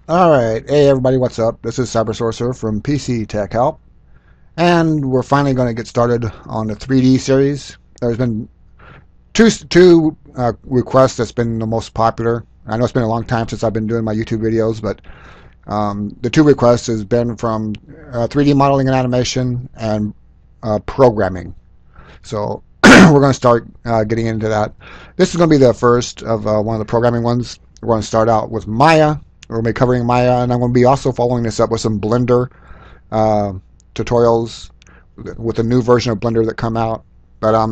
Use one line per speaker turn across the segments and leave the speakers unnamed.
All right, hey everybody, what's up? This is Cyber Sorcerer from PC Tech Help, and we're finally going to get started on the 3D series. There's been two requests that's been the most popular. I know it's been a long time since I've been doing my YouTube videos, but the two requests has been from 3D modeling and animation and programming. So we're going to start getting into that. This is going to be the first of one of the programming ones. We're going to start out with Maya. We're going to be covering Maya, and I'm going to be also following this up with some Blender uh, tutorials with a new version of Blender that come out. But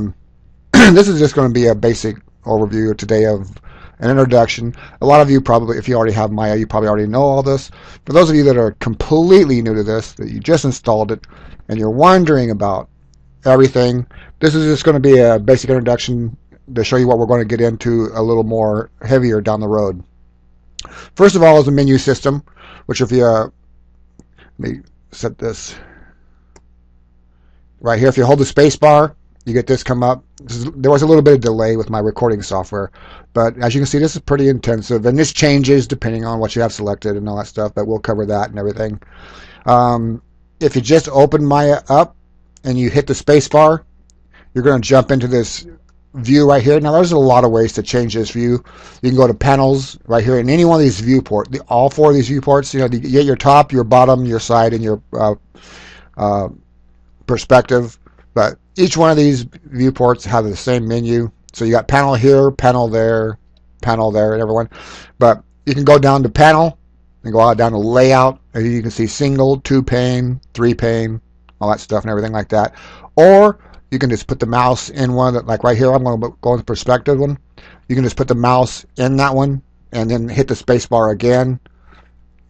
this is just going to be a basic overview today of an introduction. A lot of you probably, if you already have Maya, you probably already know all this. For those of you that are completely new to this, that you just installed it, and you're wondering about everything, this is just going to be a basic introduction to show you what we're going to get into a little more heavier down the road. First of all is the menu system, which if you, let me set this right here. If you hold the space bar, you get this come up. There was a little bit of delay with my recording software, but as you can see, this is pretty intensive, and this changes depending on what you have selected and all that stuff, but we'll cover that and everything. If you just open Maya up and you hit the space bar, you're going to jump into this view right here. Now, there's a lot of ways to change this view. You can go to panels right here in any one of these viewports. All four of these viewports, you get your top, your bottom, your side, and your uh, perspective. But each one of these viewports have the same menu. So you got panel here, panel there, and everyone. But you can go down to panel and go out down to layout, and you can see single, 2-pane, 3-pane, all that stuff and everything like that. Or you can just put the mouse in one that, like right here, I'm going to go in the perspective one. You can just put the mouse in that one and then hit the space bar again,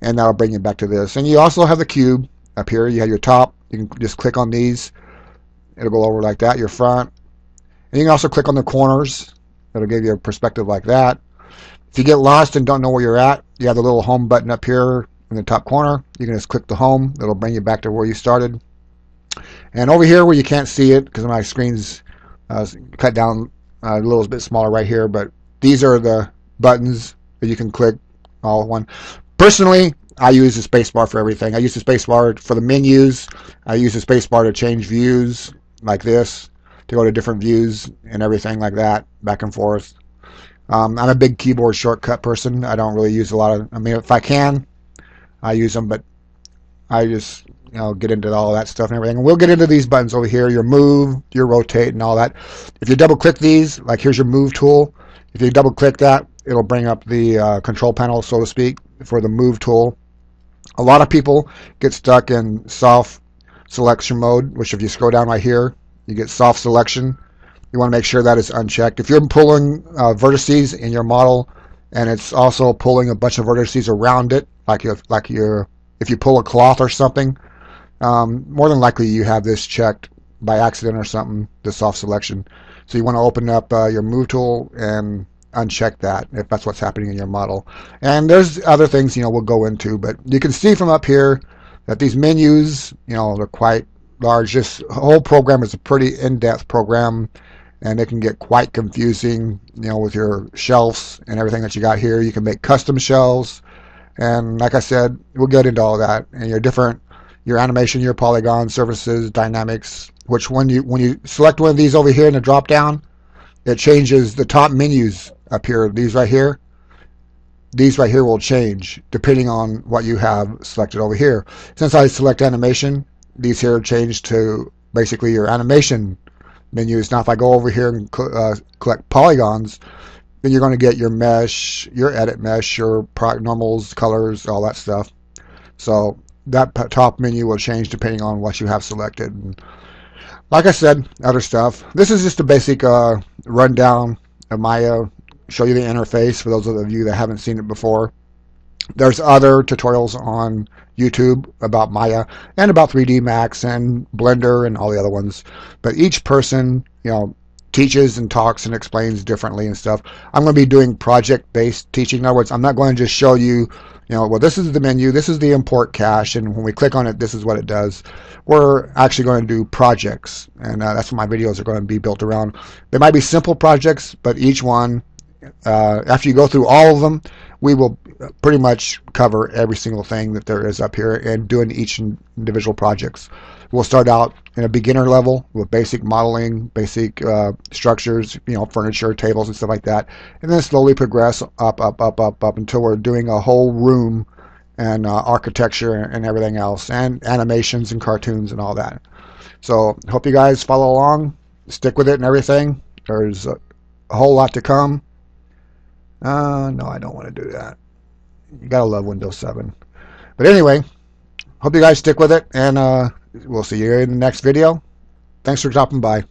and that'll bring you back to this. And you also have the cube up here. You have your top. You can just click on these. It'll go over like that, your front. And you can also click on the corners. It'll give you a perspective like that. If you get lost and don't know where you're at, you have the little home button up here in the top corner. You can just click the home. It'll bring you back to where you started. And over here where you can't see it because my screen's cut down a little bit smaller right here, but these are the buttons that you can click all at one. Personally, I use the spacebar for everything. I use the spacebar for the menus. I use the spacebar to change views like this, to go to different views and everything like that, back and forth. I'm a big keyboard shortcut person. I don't really use a lot of, I mean, if I can, I use them, but I just get into all that stuff and everything. And we'll get into these buttons over here, your move, your rotate, and all that. If you double click these, like here's your move tool. If you double click that, it'll bring up the control panel, so to speak, for the move tool. A lot of people get stuck in soft selection mode, which if you scroll down right here, you get soft selection. You want to make sure that is unchecked. If you're pulling vertices in your model and it's also pulling a bunch of vertices around it, if you pull a cloth or something, more than likely you have this checked by accident or something, the soft selection. So you want to open up your move tool and uncheck that if that's what's happening in your model. And there's other things we'll go into, but you can see from up here that these menus, they're quite large. This whole program is a pretty in-depth program, and it can get quite confusing, with your shelves and everything that you got here. You can make custom shelves, and like I said, we'll get into all that and your animation, your polygon, surfaces, dynamics. Which when you select one of these over here in the drop down, it changes the top menus up here. These right here will change depending on what you have selected over here. Since I select animation, these here change to basically your animation menus. Now if I go over here and collect polygons, then you're going to get your mesh, your edit mesh, your normals, colors, all that stuff. So that top menu will change depending on what you have selected. And like I said, other stuff. This is just a basic rundown of Maya. Show you the interface for those of you that haven't seen it before. There's other tutorials on YouTube about Maya and about 3D Max and Blender and all the other ones. But each person, teaches and talks and explains differently and stuff. I'm going to be doing project-based teaching. In other words, I'm not going to just show you, well, this is the menu, this is the import cache, and when we click on it, this is what it does. We're actually going to do projects, and that's what my videos are going to be built around. They might be simple projects, but each one, after you go through all of them, we will pretty much cover every single thing that there is up here and doing each individual projects. We'll start out in a beginner level with basic modeling, basic structures, furniture, tables, and stuff like that, and then slowly progress up until we're doing a whole room and architecture and everything else, and animations and cartoons and all that. So hope you guys follow along, stick with it and everything. There's a whole lot to come. No, I don't want to do that. You gotta love Windows 7. But anyway, hope you guys stick with it, and we'll see you in the next video. Thanks for dropping by.